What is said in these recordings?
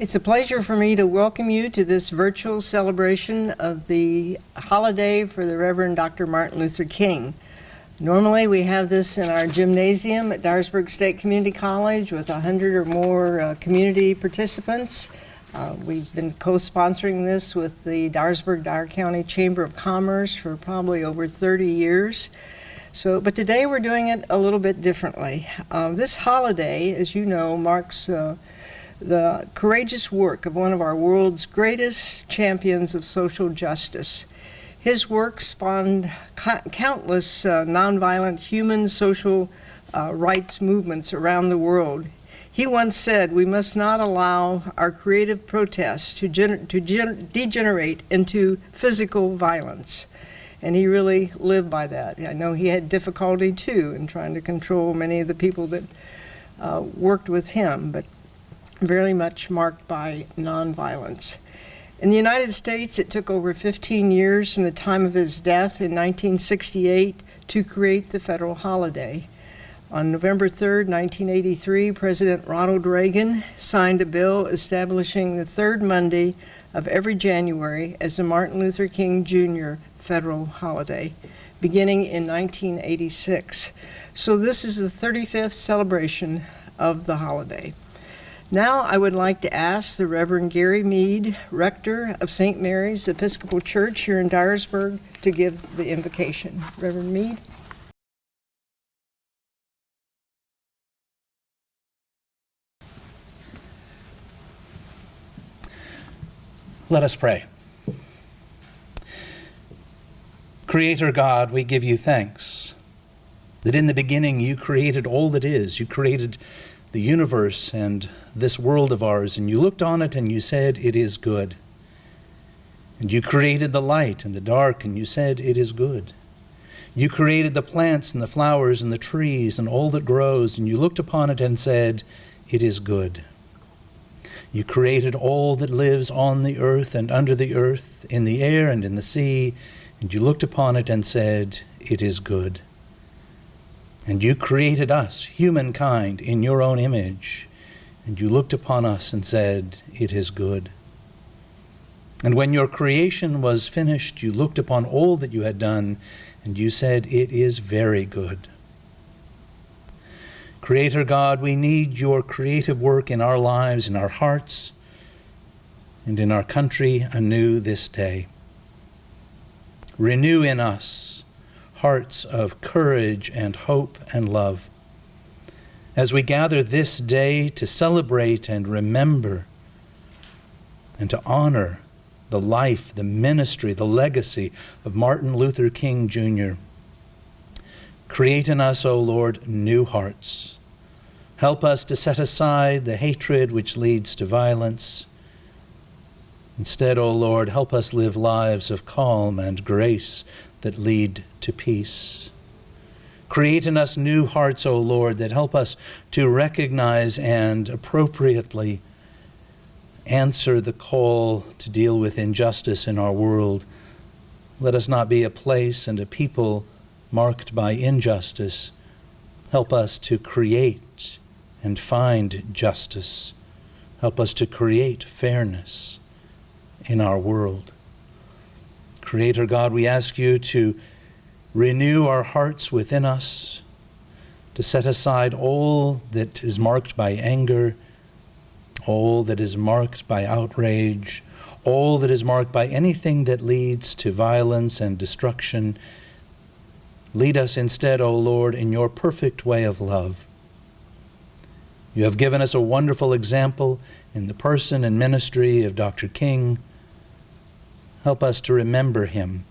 It's a pleasure for me to welcome you to this virtual celebration of the holiday for the Reverend Dr. Martin Luther King. Normally we have this in our gymnasium at Dyersburg State Community College with 100 or more community participants. We've been co-sponsoring this with the Dyer County Chamber of Commerce for probably over 30 years. But today we're doing it a little bit differently. This holiday, as you know, marks the courageous work of one of our world's greatest champions of social justice. His work spawned countless nonviolent human social rights movements around the world. He once said, "We must not allow our creative protests to degenerate into physical violence." And he really lived by that. I know he had difficulty too in trying to control many of the people that worked with him, but very much marked by nonviolence. In the United States, it took over 15 years from the time of his death in 1968 to create the federal holiday. On November 3rd, 1983, President Ronald Reagan signed a bill establishing the third Monday of every January as the Martin Luther King Jr. federal holiday, beginning in 1986. So this is the 35th celebration of the holiday. Now I would like to ask the Reverend Gary Mead, rector of St. Mary's Episcopal Church here in Dyersburg, to give the invocation. Reverend Mead. Let us pray. Creator God, we give you thanks that in the beginning you created all that is. You created the universe and this world of ours, and you looked on it and you said, "It is good." And you created the light and the dark, and you said, "It is good." You created the plants and the flowers and the trees and all that grows, and you looked upon it and said, "It is good." You created all that lives on the earth and under the earth, in the air and in the sea, and you looked upon it and said, "It is good." And you created us, humankind, in your own image, and you looked upon us and said, "It is good." And when your creation was finished, you looked upon all that you had done, and you said, "It is very good." Creator God, we need your creative work in our lives, in our hearts, and in our country anew this day. Renew in us hearts of courage and hope and love. As we gather this day to celebrate and remember and to honor the life, the ministry, the legacy of Martin Luther King Jr., create in us, O Lord, new hearts. Help us to set aside the hatred which leads to violence. Instead, O Lord, help us live lives of calm and grace that lead to peace. Create in us new hearts, O Lord, that help us to recognize and appropriately answer the call to deal with injustice in our world. Let us not be a place and a people marked by injustice. Help us to create and find justice. Help us to create fairness in our world. Creator God, we ask you to renew our hearts within us, to set aside all that is marked by anger, all that is marked by outrage, all that is marked by anything that leads to violence and destruction. Lead us instead, O Lord, in your perfect way of love. You have given us a wonderful example in the person and ministry of Dr. King. Help us to remember him,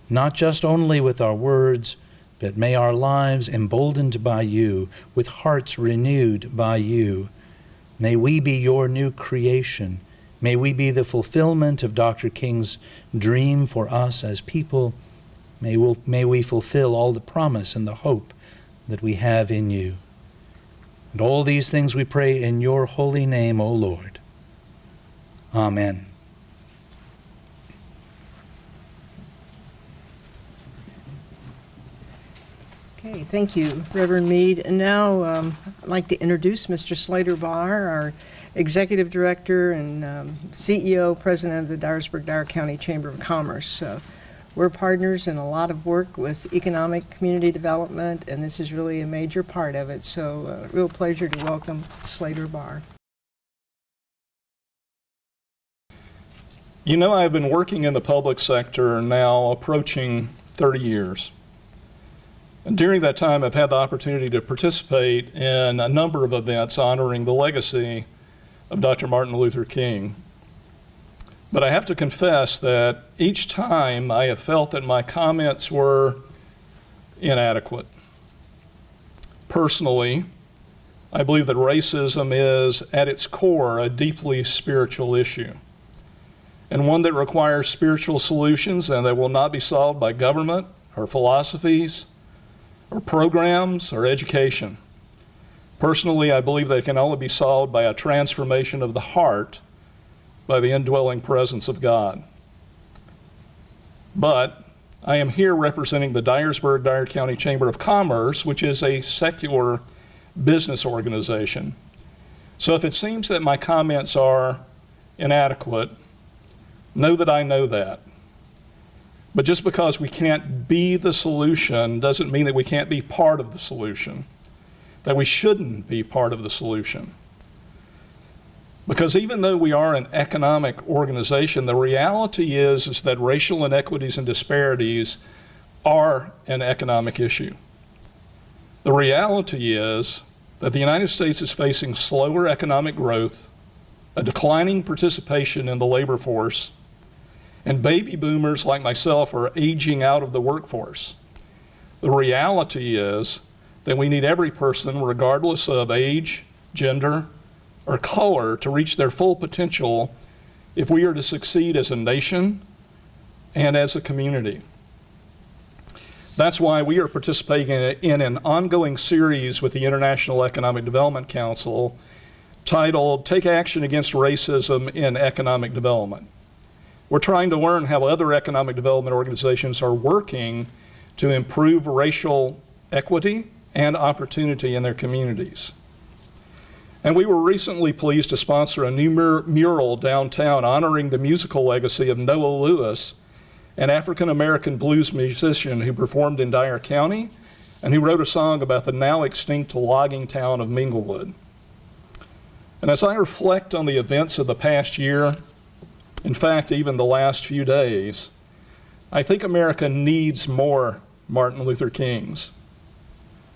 not just only with our words, but may our lives emboldened by you, with hearts renewed by you. May we be your new creation. May we be the fulfillment of Dr. King's dream for us as people. May we fulfill all the promise and the hope that we have in you. And all these things we pray in your holy name, O Lord. Amen. Okay, thank you, Reverend Mead. And now I'd like to introduce Mr. Slater Barr, our Executive Director and CEO, President of the Dyersburg-Dyer County Chamber of Commerce. We're partners in a lot of work with economic community development, and this is really a major part of it. So real pleasure to welcome Slater Barr. You know, I've been working in the public sector now approaching 30 years. And during that time, I've had the opportunity to participate in a number of events honoring the legacy of Dr. Martin Luther King. But I have to confess that each time I have felt that my comments were inadequate. Personally, I believe that racism is, at its core, a deeply spiritual issue, and one that requires spiritual solutions and that will not be solved by government or philosophies or programs or education. Personally, I believe that it can only be solved by a transformation of the heart by the indwelling presence of God. But I am here representing the Dyersburg-Dyer County Chamber of Commerce, which is a secular business organization. So if it seems that my comments are inadequate, know that I know that. But just because we can't be the solution doesn't mean that we can't be part of the solution, that we shouldn't be part of the solution. Because even though we are an economic organization, the reality is that racial inequities and disparities are an economic issue. The reality is that the United States is facing slower economic growth, a declining participation in the labor force, and baby boomers like myself are aging out of the workforce. The reality is that we need every person, regardless of age, gender, or color, to reach their full potential if we are to succeed as a nation and as a community. That's why we are participating in an ongoing series with the International Economic Development Council titled Take Action Against Racism in Economic Development. We're trying to learn how other economic development organizations are working to improve racial equity and opportunity in their communities. And we were recently pleased to sponsor a new mural downtown honoring the musical legacy of Noah Lewis, an African-American blues musician who performed in Dyer County and who wrote a song about the now extinct logging town of Minglewood. And as I reflect on the events of the past year, in fact, even the last few days, I think America needs more Martin Luther Kings.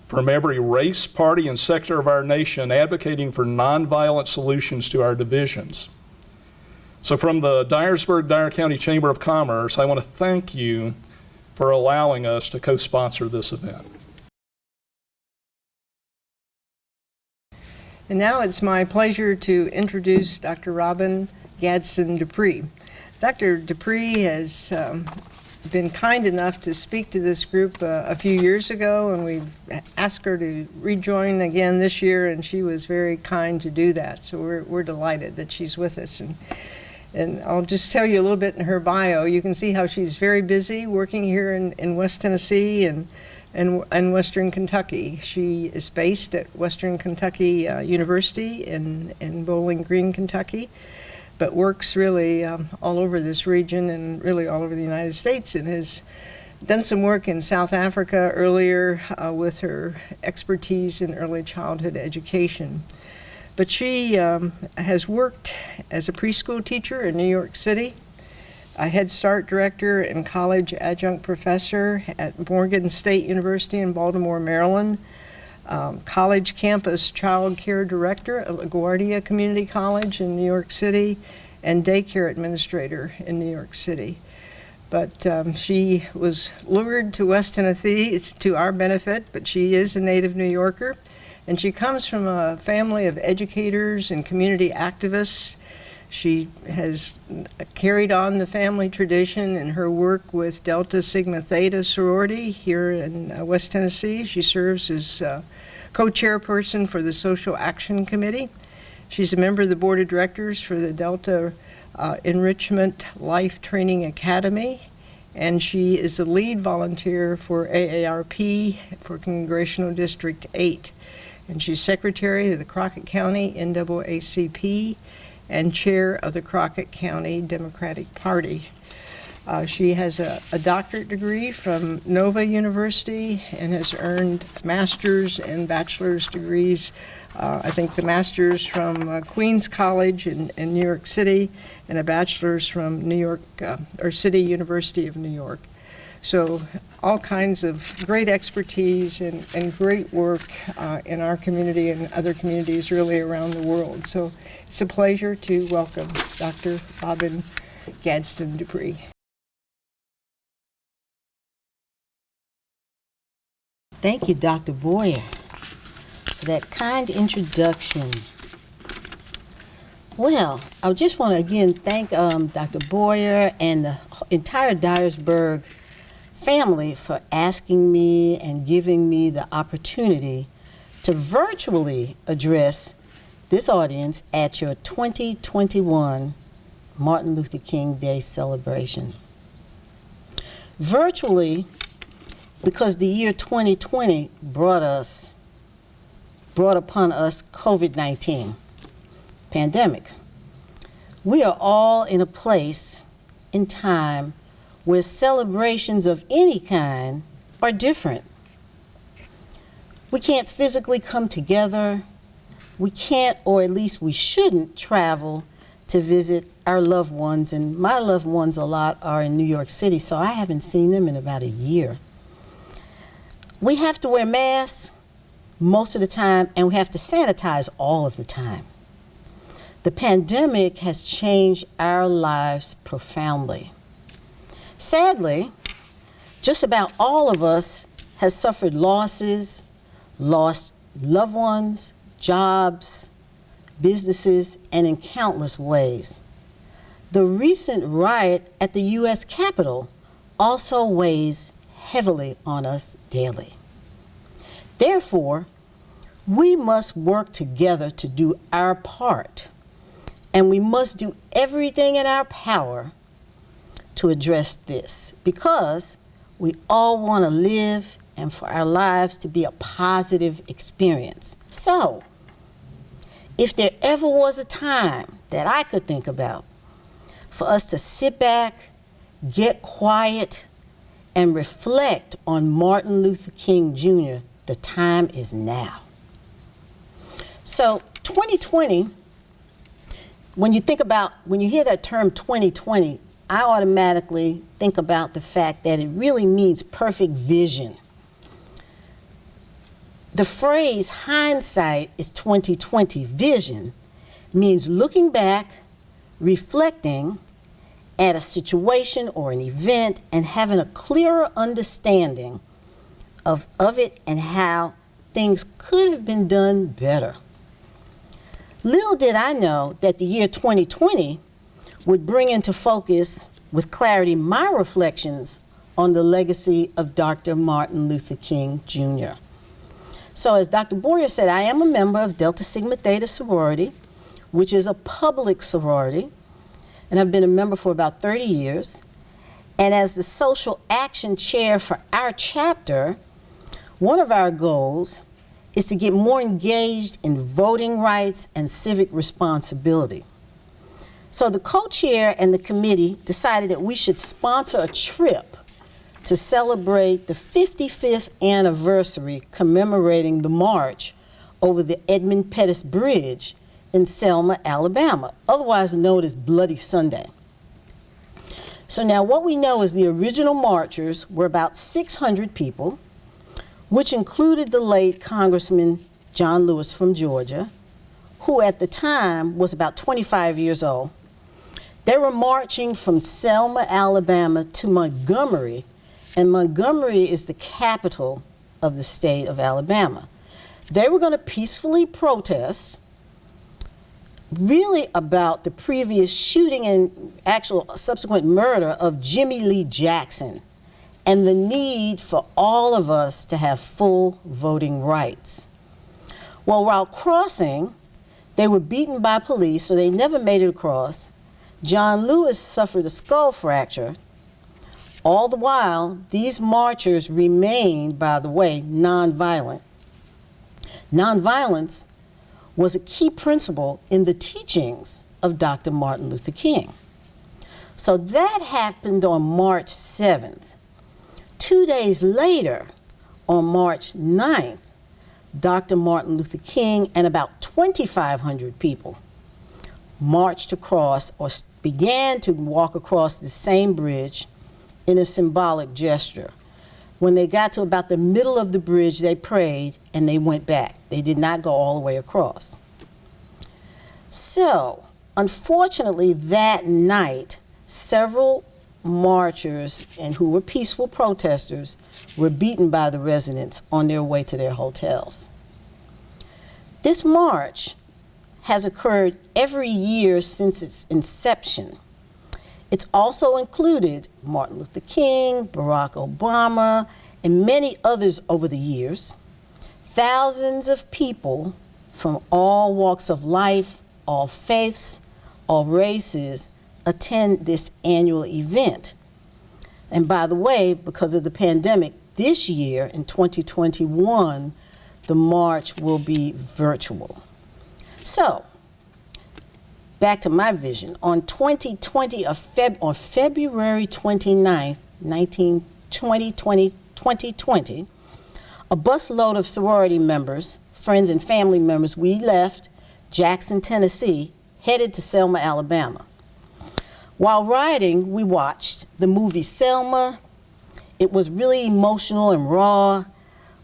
From every race, party, and sector of our nation advocating for nonviolent solutions to our divisions. So from the Dyersburg-Dyer County Chamber of Commerce, I want to thank you for allowing us to co-sponsor this event. And now it's my pleasure to introduce Dr. Robin Gadsden-Dupree. Dr. Dupree has been kind enough to speak to this group a few years ago, and we asked her to rejoin again this year, and she was very kind to do that. So we're delighted that she's with us. And I'll just tell you a little bit in her bio. You can see how she's very busy working here in West Tennessee and Western Kentucky. She is based at Western Kentucky University in Bowling Green, Kentucky, but works really all over this region and really all over the United States, and has done some work in South Africa earlier with her expertise in early childhood education. But she has worked as a preschool teacher in New York City, a Head Start director and college adjunct professor at Morgan State University in Baltimore, Maryland, college campus child care director at LaGuardia Community College in New York City, and daycare administrator in New York City. But she was lured to West Tennessee to our benefit, but she is a native New Yorker, and she comes from a family of educators and community activists. She has carried on the family tradition in her work with Delta Sigma Theta sorority here in West Tennessee. She serves as co-chairperson for the Social Action Committee. She's a member of the board of directors for the Delta Enrichment Life Training Academy, and she is the lead volunteer for AARP for Congressional District 8. And she's secretary of the Crockett County NAACP and chair of the Crockett County Democratic Party. She has a doctorate degree from Nova University and has earned master's and bachelor's degrees. I think the master's from Queens College in New York City and a bachelor's from New York, or City University of New York. So all kinds of great expertise and great work in our community and other communities really around the world. So it's a pleasure to welcome Dr. Robin Gadsden-Dupree. Thank you, Dr. Boyer, for that kind introduction. Well, I just want to again thank Dr. Boyer and the entire Dyersburg family for asking me and giving me the opportunity to virtually address this audience at your 2021 Martin Luther King Day celebration. Virtually, because the year 2020 brought upon us COVID-19 pandemic. We are all in a place in time where celebrations of any kind are different. We can't physically come together. We can't, or at least we shouldn't, travel to visit our loved ones. And my loved ones a lot are in New York City, so I haven't seen them in about a year. We have to wear masks most of the time, and we have to sanitize all of the time. The pandemic has changed our lives profoundly. Sadly, just about all of us has suffered losses, lost loved ones, jobs, businesses, and in countless ways. The recent riot at the U.S. Capitol also weighs heavily on us daily. Therefore, we must work together to do our part, and we must do everything in our power to address this, because we all want to live and for our lives to be a positive experience. So, if there ever was a time that I could think about for us to sit back, get quiet, and reflect on Martin Luther King Jr., the time is now. So 2020, when you hear that term 2020, I automatically think about the fact that it really means perfect vision. The phrase hindsight is 2020. Vision means looking back, reflecting at a situation or an event and having a clearer understanding of it and how things could have been done better. Little did I know that the year 2020 would bring into focus with clarity my reflections on the legacy of Dr. Martin Luther King Jr. So as Dr. Boyer said, I am a member of Delta Sigma Theta sorority, which is a public sorority, and I've been a member for about 30 years. And as the social action chair for our chapter, one of our goals is to get more engaged in voting rights and civic responsibility. So the co-chair and the committee decided that we should sponsor a trip to celebrate the 55th anniversary commemorating the march over the Edmund Pettus Bridge in Selma, Alabama, otherwise known as Bloody Sunday. So now what we know is the original marchers were about 600 people, which included the late Congressman John Lewis from Georgia, who at the time was about 25 years old. They were marching from Selma, Alabama to Montgomery, and Montgomery is the capital of the state of Alabama. They were going to peacefully protest really about the previous shooting and actual subsequent murder of Jimmy Lee Jackson and the need for all of us to have full voting rights. Well, while crossing, they were beaten by police, so they never made it across. John Lewis suffered a skull fracture. All the while, these marchers remained, by the way, nonviolent. Nonviolence was a key principle in the teachings of Dr. Martin Luther King. So that happened on March 7th. 2 days later, on March 9th, Dr. Martin Luther King and about 2,500 people marched across or began to walk across the same bridge in a symbolic gesture. When they got to about the middle of the bridge, they prayed and they went back. They did not go all the way across. So, unfortunately, that night, several marchers and who were peaceful protesters were beaten by the residents on their way to their hotels. This march has occurred every year since its inception. It's also included Martin Luther King, Barack Obama, and many others over the years. Thousands of people from all walks of life, all faiths, all races attend this annual event. And by the way, because of the pandemic, this year in 2021, the march will be virtual. So, back to my vision. On February 29th, 2020, a busload of sorority members, friends and family members, we left Jackson, Tennessee, headed to Selma, Alabama. While riding, we watched the movie Selma. It was really emotional and raw,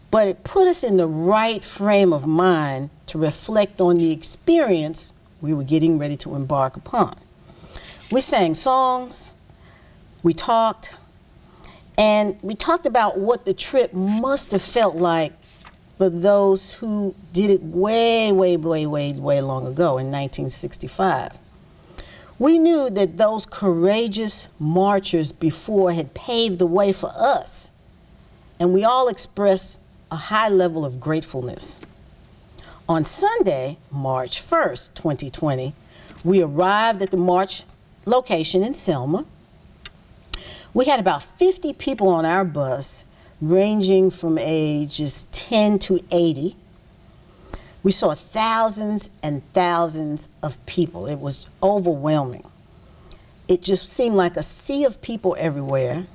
but it put us in the right frame of mind to reflect on the experience we were getting ready to embark upon. We sang songs, we talked about what the trip must have felt like for those who did it way long ago in 1965. We knew that those courageous marchers before had paved the way for us, and we all expressed a high level of gratefulness. On Sunday, March 1st, 2020, we arrived at the march location in Selma. We had about 50 people on our bus, ranging from ages 10 to 80. We saw thousands and thousands of people. It was overwhelming. It just seemed like a sea of people everywhere.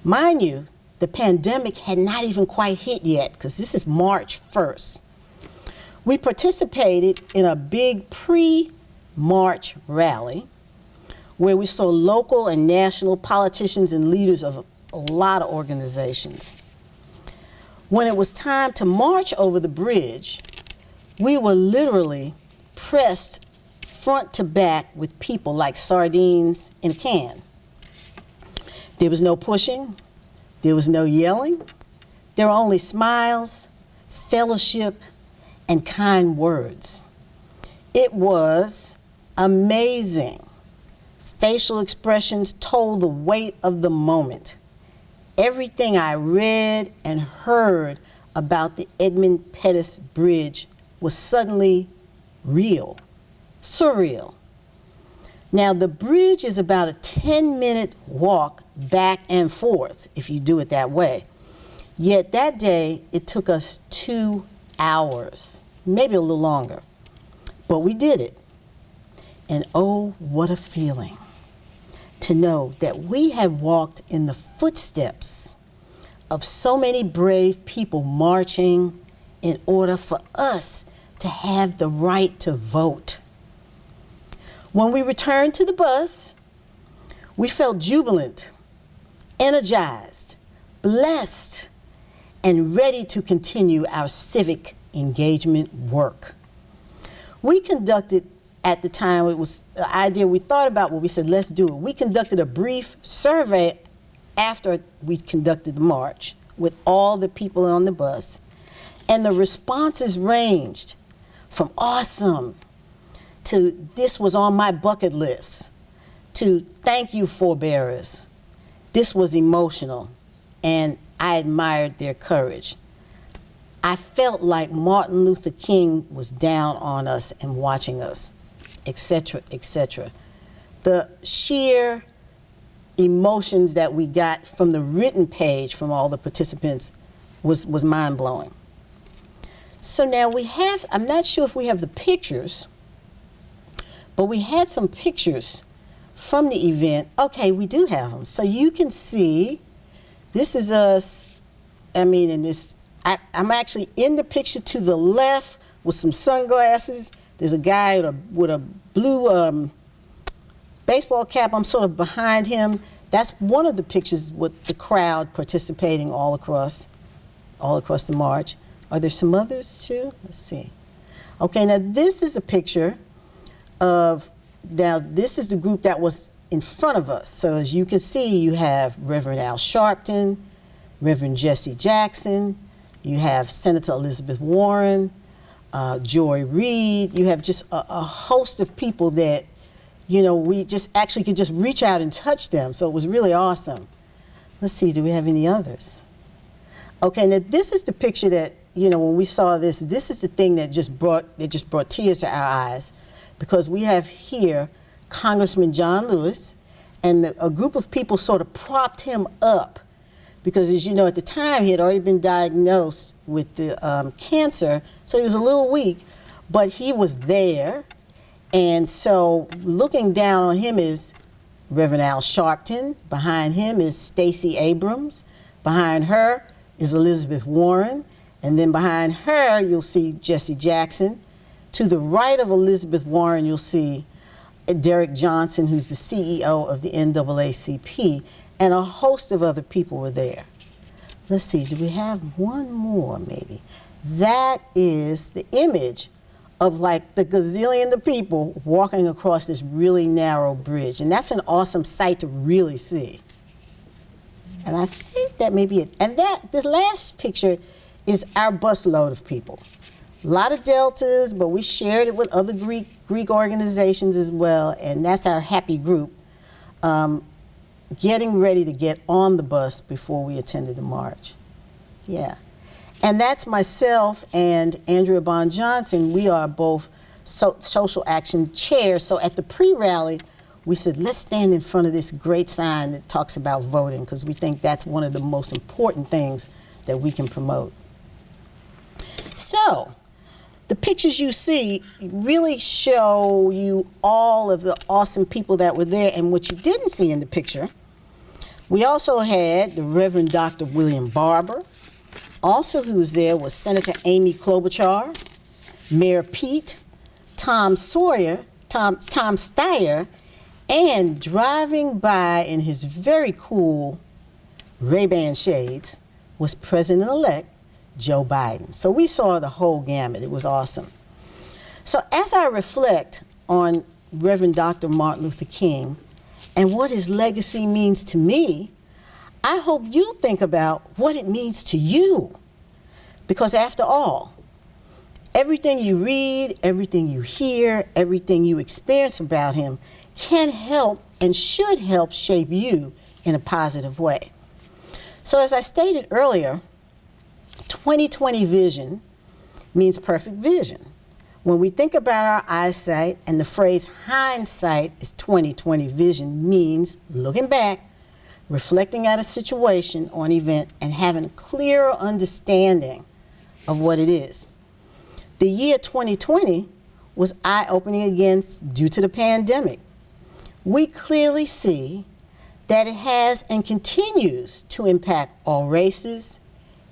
Mind you, the pandemic had not even quite hit yet, because this is March 1st. We participated in a big pre-march rally where we saw local and national politicians and leaders of a lot of organizations. When it was time to march over the bridge, we were literally pressed front to back with people like sardines in a can. There was no pushing, there was no yelling, there were only smiles, fellowship, and kind words. It was amazing. Facial expressions told the weight of the moment. Everything I read and heard about the Edmund Pettus Bridge was suddenly real, surreal. Now, the bridge is about a 10-minute walk back and forth if you do it that way. Yet that day, it took us 2 hours, maybe a little longer, but we did it. And oh, what a feeling to know that we had walked in the footsteps of so many brave people marching in order for us to have the right to vote. When we returned to the bus, we felt jubilant, energized, blessed, and ready to continue our civic engagement work. We conducted, at the time, it was the idea we thought about what we said, let's do it. We conducted a brief survey after we conducted the march with all the people on the bus, and the responses ranged from awesome to this was on my bucket list to thank you, forebearers. This was emotional, and I admired their courage. I felt like Martin Luther King was down on us and watching us, etc., etc. The sheer emotions that we got from the written page from all the participants was mind-blowing. So now we have, I'm not sure if we have the pictures, but we had some pictures from the event. Okay, we do have them. So you can see, this is us, I'm actually in the picture to the left with some sunglasses. There's a guy with a blue baseball cap. I'm sort of behind him. That's one of the pictures with the crowd participating all across the march. Are there some others too? Let's see. Okay, now this is a picture of, now this is the group that was in front of us. So as you can see, you have Reverend Al Sharpton, Reverend Jesse Jackson, you have Senator Elizabeth Warren, Joy Reid. You have just a host of people that, you know, we just actually could just reach out and touch them. So it was really awesome. Let's see, do we have any others? Okay, now this is the picture that, you know, when we saw this is the thing that just brought tears to our eyes, because we have here Congressman John Lewis, and a group of people sort of propped him up, because as you know, at the time he had already been diagnosed with the cancer, so he was a little weak, but he was there. And so looking down on him is Reverend Al Sharpton. Behind him is Stacey Abrams. Behind her is Elizabeth Warren. And then behind her, you'll see Jesse Jackson. To the right of Elizabeth Warren, you'll see Derek Johnson, who's the CEO of the NAACP, and a host of other people were there. Let's see, do we have one more maybe? That is the image of like the gazillion of people walking across this really narrow bridge. And that's an awesome sight to really see. And I think that may be it. And this last picture is our busload of people. A lot of Deltas, but we shared it with other Greek organizations as well, and that's our happy group, getting ready to get on the bus before we attended the march. Yeah. And that's myself and Andrea Bond Johnson. We are both social action chairs. So at the pre-rally, we said, let's stand in front of this great sign that talks about voting, because we think that's one of the most important things that we can promote. So the pictures you see really show you all of the awesome people that were there. And what you didn't see in the picture, we also had the Reverend Dr. William Barber. Also who was there was Senator Amy Klobuchar, Mayor Pete, Tom Steyer, and driving by in his very cool Ray-Ban shades was President-elect Joe Biden. So we saw the whole gamut. It was awesome. So as I reflect on Reverend Dr. Martin Luther King and what his legacy means to me, I hope you think about what it means to you. Because after all, everything you read, everything you hear, everything you experience about him can help and should help shape you in a positive way. So as I stated earlier, 20/20 vision means perfect vision. When we think about our eyesight, and the phrase hindsight is 20/20 vision, means looking back, reflecting at a situation or an event, and having a clearer understanding of what it is. The year 2020 was eye-opening again due to the pandemic. We clearly see that it has and continues to impact all races,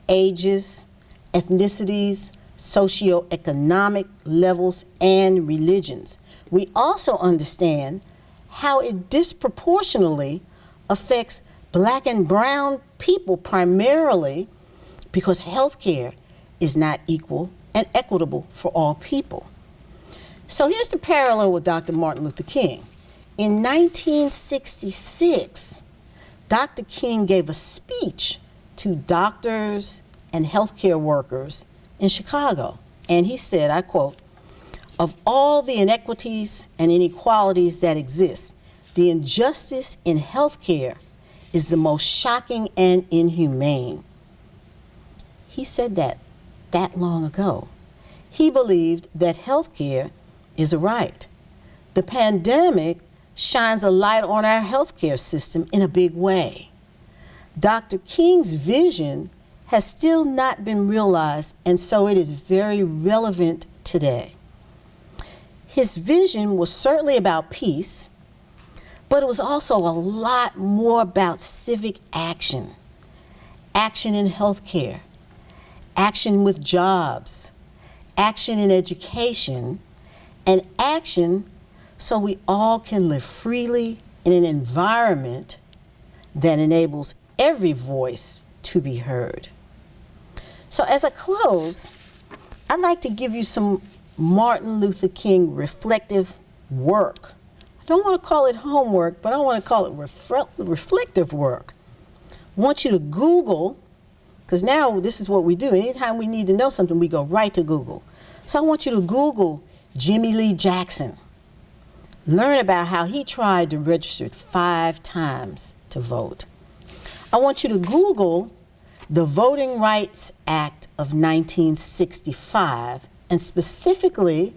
ages, ethnicities, socioeconomic levels, and religions. We also understand how it disproportionately affects Black and brown people primarily because health care is not equal and equitable for all people. So here's the parallel with Dr. Martin Luther King. In 1966, Dr. King gave a speech to doctors and healthcare workers in Chicago. And he said, I quote, "Of all the inequities and inequalities that exist, the injustice in healthcare is the most shocking and inhumane." He said that long ago. He believed that healthcare is a right. The pandemic shines a light on our healthcare system in a big way. Dr. King's vision has still not been realized, and so it is very relevant today. His vision was certainly about peace, but it was also a lot more about civic action. Action in healthcare, action with jobs, action in education, and action so we all can live freely in an environment that enables every voice to be heard. So as I close, I'd like to give you some Martin Luther King reflective work. I don't want to call it homework, but I want to call it reflective work. I want you to Google, because now this is what we do. Anytime we need to know something, we go right to Google. So I want you to Google Jimmy Lee Jackson. Learn about how he tried to register 5 times to vote. I want you to Google the Voting Rights Act of 1965, and specifically,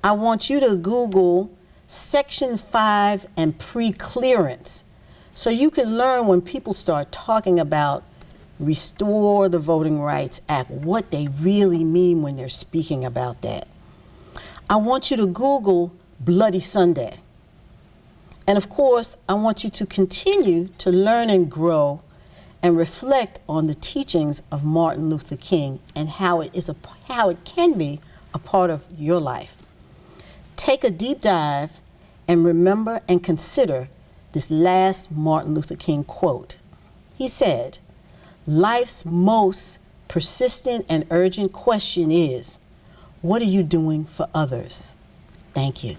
I want you to Google Section 5 and pre-clearance, so you can learn when people start talking about restore the Voting Rights Act, what they really mean when they're speaking about that. I want you to Google Bloody Sunday. And of course, I want you to continue to learn and grow and reflect on the teachings of Martin Luther King and how it can be a part of your life. Take a deep dive and remember and consider this last Martin Luther King quote. He said, "Life's most persistent and urgent question is, what are you doing for others?" Thank you.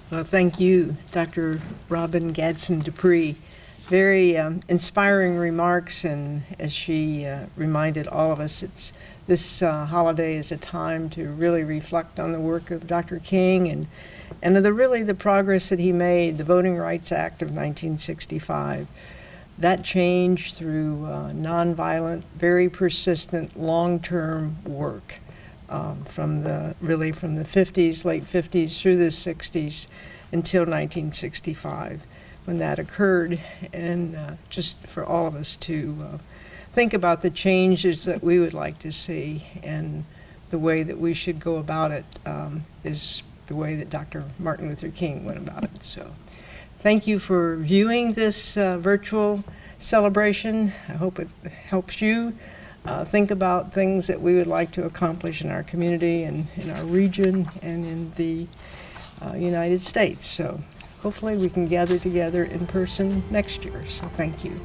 Well, thank you, Dr. Robin Gadsden-Dupree. Very inspiring remarks, and as she reminded all of us, this holiday is a time to really reflect on the work of Dr. King and the progress that he made, the Voting Rights Act of 1965. That change through nonviolent, very persistent, long-term work. From the 50s, late 50s through the 60s until 1965 when that occurred, and just for all of us to think about the changes that we would like to see, and the way that we should go about it is the way that Dr. Martin Luther King went about it. So thank you for viewing this virtual celebration. I hope it helps you think about things that we would like to accomplish in our community and in our region and in the United States. So hopefully we can gather together in person next year. So thank you.